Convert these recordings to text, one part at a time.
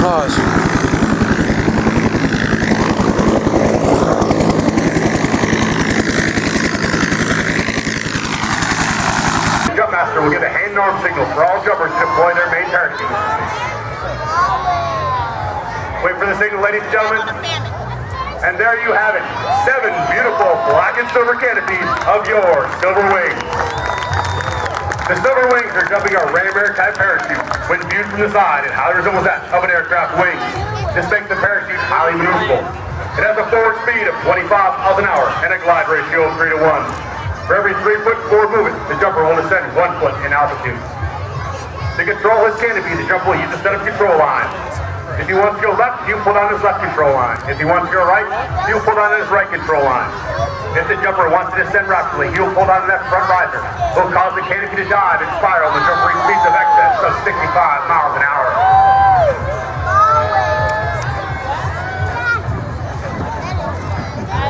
Pause. Jumpmaster will give a hand arm signal for all jumpers to deploy their main parachute. Wait for the signal, ladies and gentlemen. And there you have it. 7 beautiful black and silver canopies of your Silver Wings. The Silver Wings are jumping our Ram Air type parachute. When viewed from the side, it highly resembles that of an aircraft wing. This makes the parachute highly maneuverable. It has a forward speed of 25 miles an hour and a glide ratio of 3 to 1. For every 3-foot forward movement, the jumper will ascend 1 foot in altitude. To control his canopy, the jumper will use a set of control lines. If he wants to go left, he'll pull down his left control line. If he wants to go right, he'll pull down his right control line. If the jumper wants to descend rapidly, he'll pull down that front riser. Will cause the canopy to dive and spiral when the jumper reaches speeds of excess of 65 miles an hour.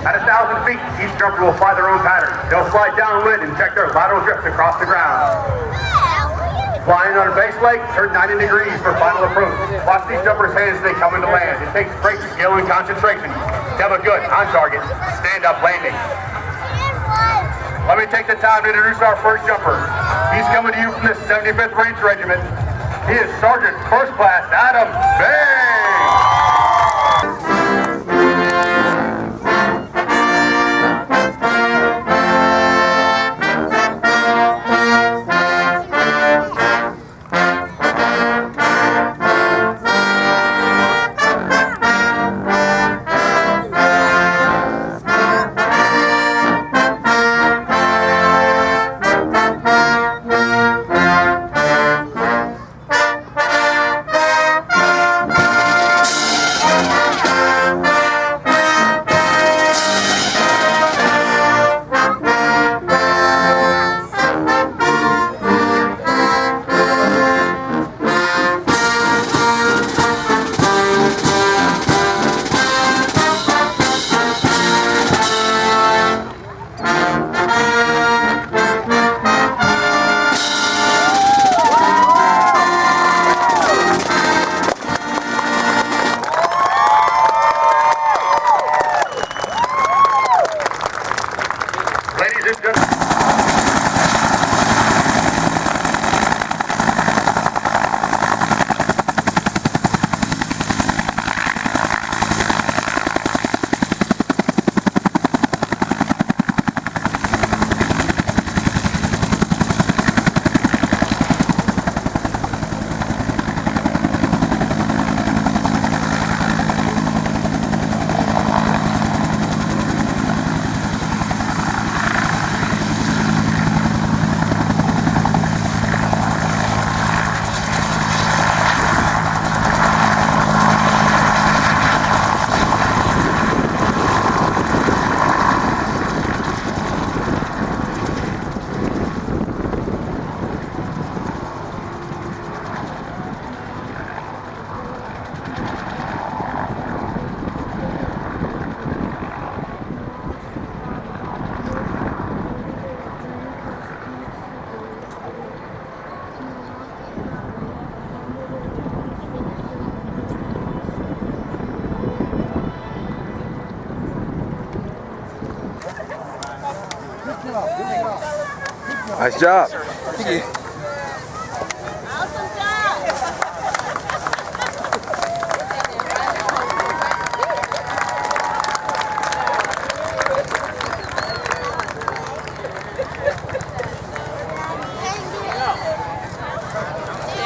At 1,000 feet, each jumper will fly their own pattern. They'll slide downwind and check their lateral drift across the ground. Flying on a base leg, turn 90 degrees for final approach. Watch these jumpers' hands as they come into land. It takes great skill and concentration to have a good, on-target, stand-up landing. Let me take the time to introduce our first jumper. He's coming to you from the 75th Ranger Regiment. He is Sergeant First Class Adam Bay. Nice job. Thank you. Awesome job.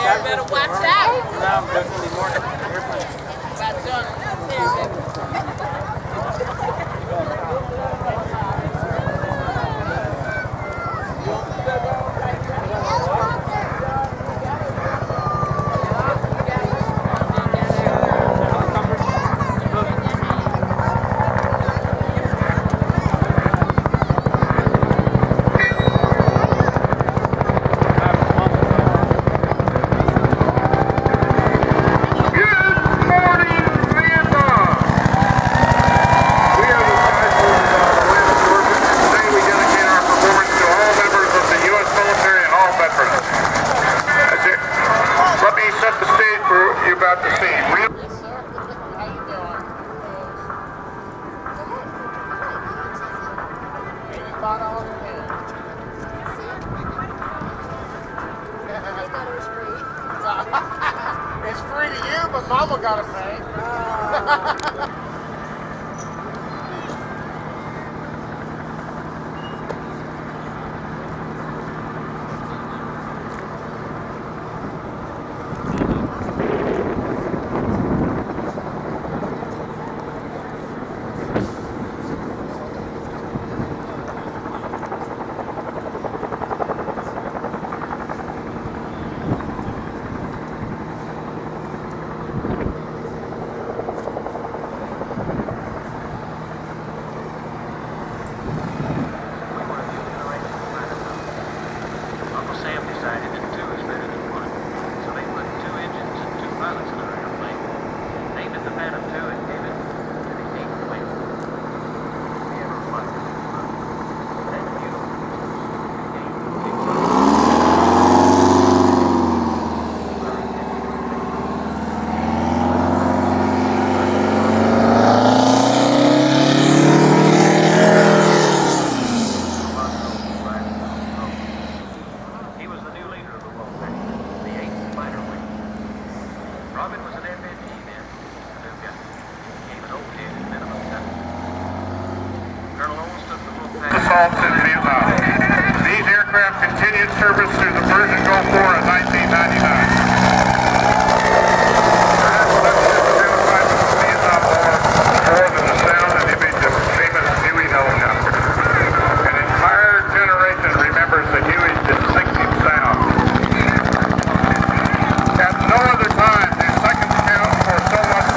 Yeah, better watch out. I'm definitely more airplane. About done. Let me set the stage for you about to see. Yeah, but Mama gotta pay. Assaults in Vietnam. These aircraft continued service through the Persian Gulf War in 1999. More than the sound and image of famous Huey helicopter. An entire generation remembers the Huey's distinctive sound. At no other time do seconds count for so much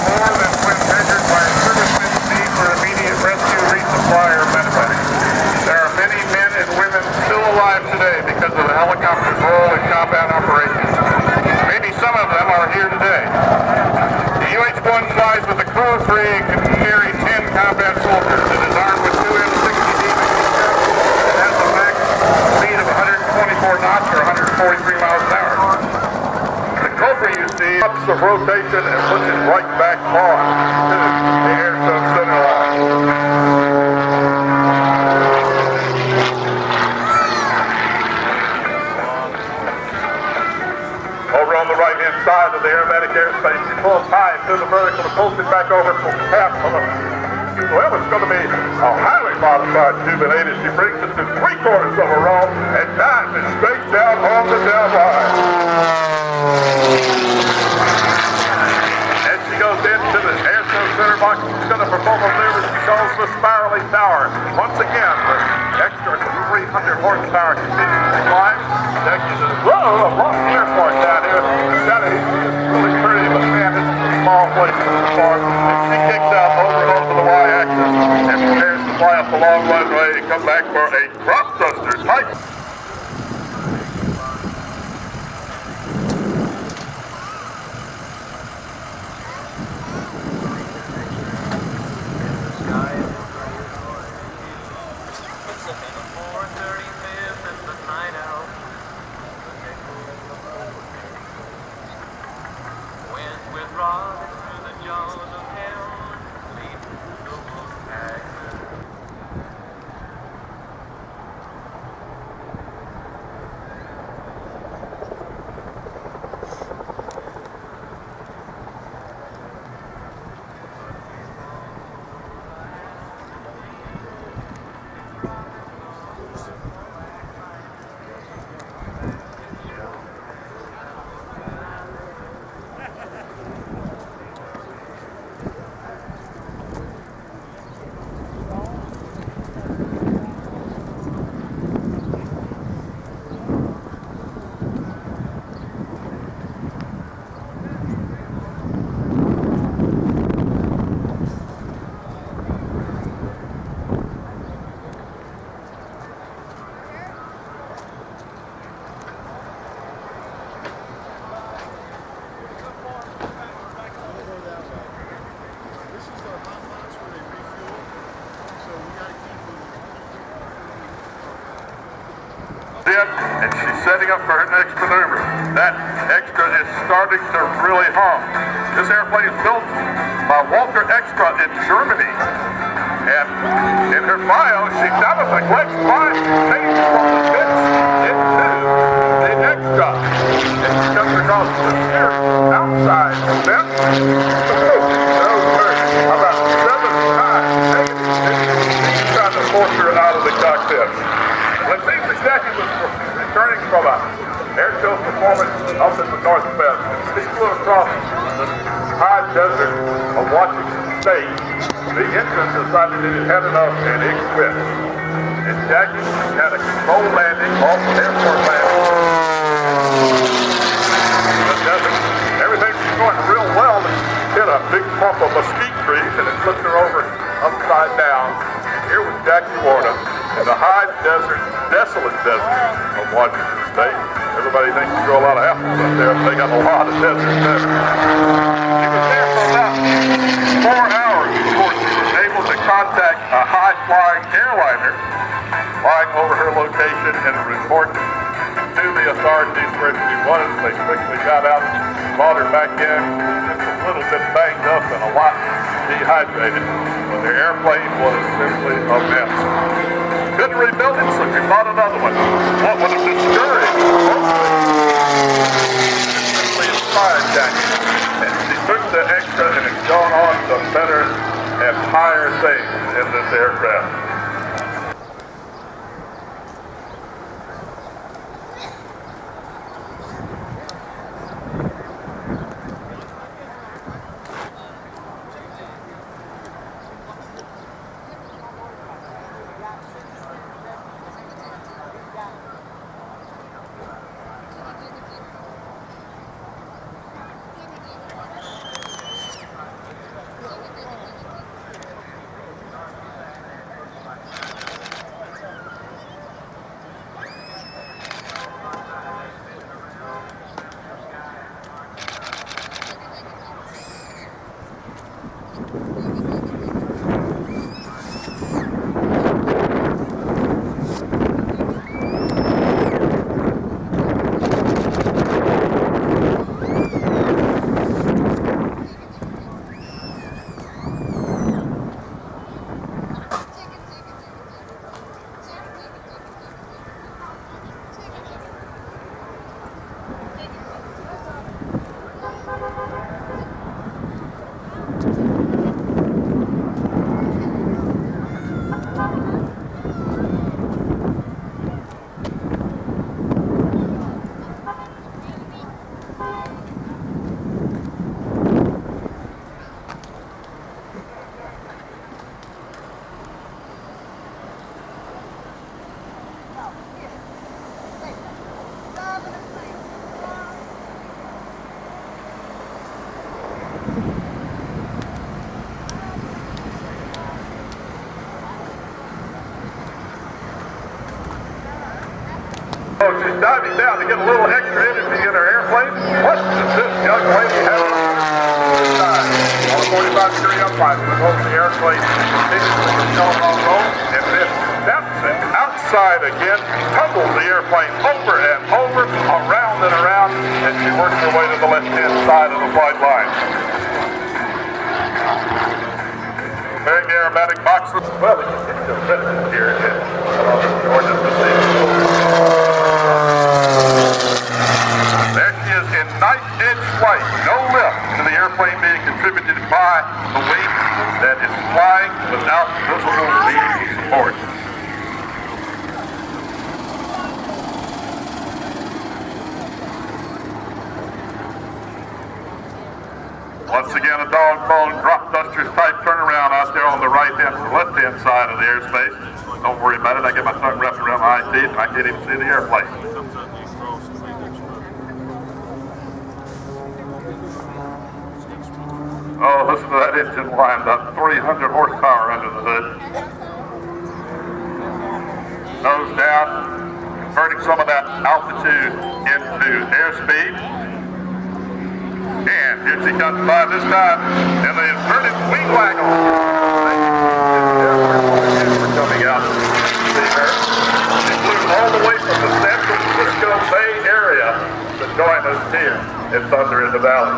more than when measured by a serviceman's need for immediate rescue, resupply, or medevac. There are many men and women still alive today because of the helicopter's role in combat operations. Maybe some of them are here today. The UH-1 flies with a crew of 3 and can carry 10 combat soldiers. It is armed with 2 M60D machine guns and has a max speed of 124 knots or 143 miles an hour. The Cobra, you see, ups the rotation and puts it right back on to the Airshow center line. Over on the right-hand side of the aerobatic airspace, you pull tight to the vertical and pulls it back over to half of it. Well, it's going to be a highly modified tube and 8 as she brings it to 3/4 of a roll and dives it straight down on the down line. As she goes into the Airshow center box, she's going to perform a maneuver she calls the spiraling tower. Once again, the extra 300 horsepower continues to climb. Whoa, I've lost the airport down here. It's really pretty, but man, it's a small place to perform. And she kicks out over and over the Y-axis and prepares to fly up the long runway and come back for a drop thruster type. And she's setting up for her next maneuver. That extra is starting to really hum. This airplane is built by Walter Extra in Germany. And in her bio, she does a quick flight change from the fix into the extra. and she comes across the steer outside of them. No, sir. About 7 times negative. He's trying to force her out of the cockpit. Well, it seems that Jackie was returning from a airshow performance up in the Northwest. She flew across the high desert of Washington State. The engine decided that it had enough and it quit. And Jackie had a controlled landing off the airport landing. The desert. Everything was going real well. Hit a big clump of mesquite trees and it flipped her over upside down. And here was Jackie Warden in the high desert, desolate desert of Washington State. Everybody thinks you grow a lot of apples up there, but they got a lot of desert there. She was there for about 4 hours before she was able to contact a high-flying airliner flying over her location and report to the authorities where she was. They quickly got out, brought her back in, just a little bit banged up and a lot dehydrated. But the airplane was simply a mess. Couldn't rebuild it, so we bought another one. What would have discouraged mostly simply inspired Jackie. And she took the extra and has gone on to better and higher things in this aircraft. So she's diving down to get a little extra energy in her airplane. What does this young lady have on a 45-degree upline? Over the airplane continues to go on and then steps it outside again, tumbles the airplane over and over, around and around, and she works her way to the left-hand side of the flight line. Very aromatic boxes. Well, we continue to visit here in Georgia this evening. There she is in knife-edge flight, no lift to the airplane being contributed by the wing that is flying without visible means of support. Once again, a dog-bone drop dusters type turnaround out there on the left-hand side of the airspace. Don't worry about it. I get my tongue wrapped around my eye teeth and I can't even see the airplane. Oh, listen to that engine whine, about 300 horsepower under the hood. Nose down, converting some of that altitude into airspeed. And here she comes by this time in the inverted wing wagon. We're coming out to see her. She flew all the way from the San Francisco Bay Area to join us here in Thunder in the Valley.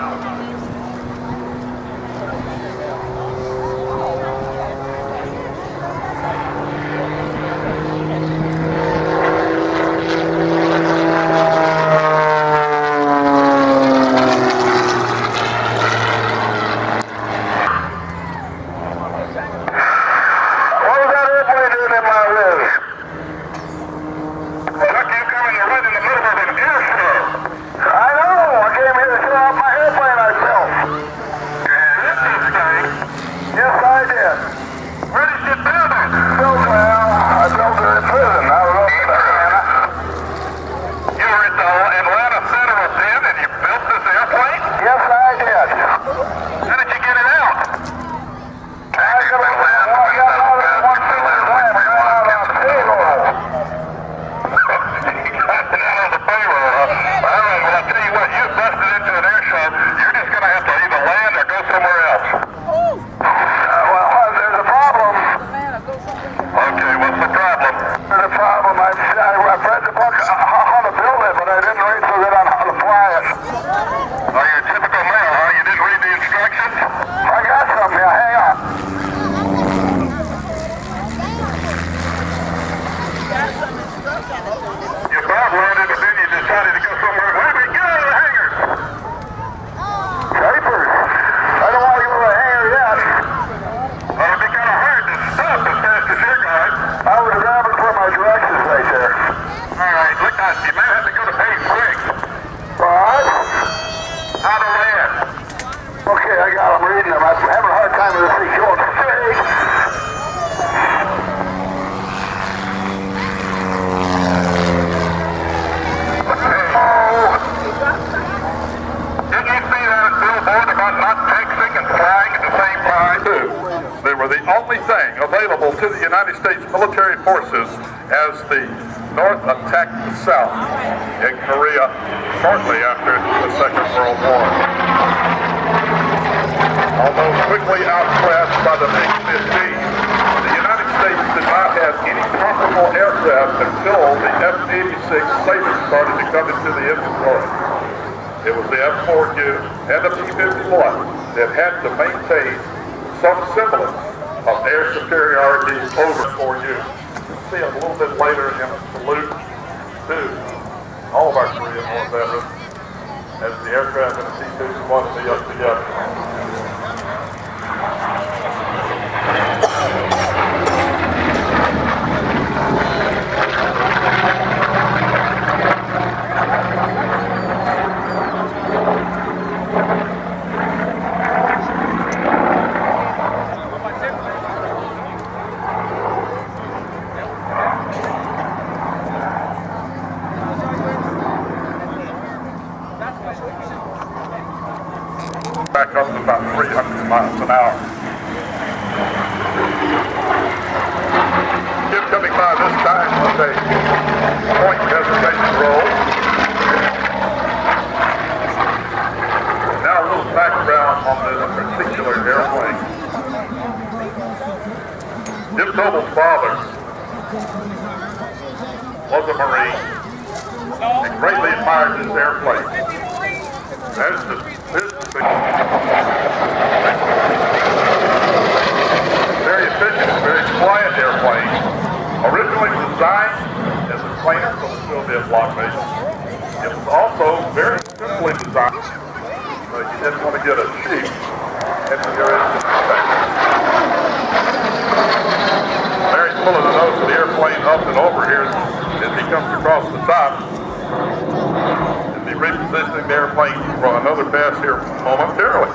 not texting and flying at the same time. They were the only thing available to the United States military forces as the North attacked the South in Korea shortly after the Second World War. Although quickly outclassed by the MiG-15, the United States did not have any comparable aircraft until the F-86 Sabre started to come into the inventory. It was the F-4U and the P-51 that had to maintain some semblance of air superiority over 4U. You'll see it a little bit later in a salute to all of our Korean War veterans as the aircraft and the P-51 and the together. Back up to about 300 miles an hour. Ship coming by this time with a point hesitation roll. Now a little background on this particular airplane. Jim Tobel's father was a Marine and greatly admired this airplane. That's very efficient, very quiet airplane. Originally designed as a planer for the Soviet bloc base. It was also very simply designed. You didn't want to get a cheap engineer engine effect. Larry's pulling the nose of the airplane up and over here as he comes across the top. Repositioning the airplane for another pass here momentarily.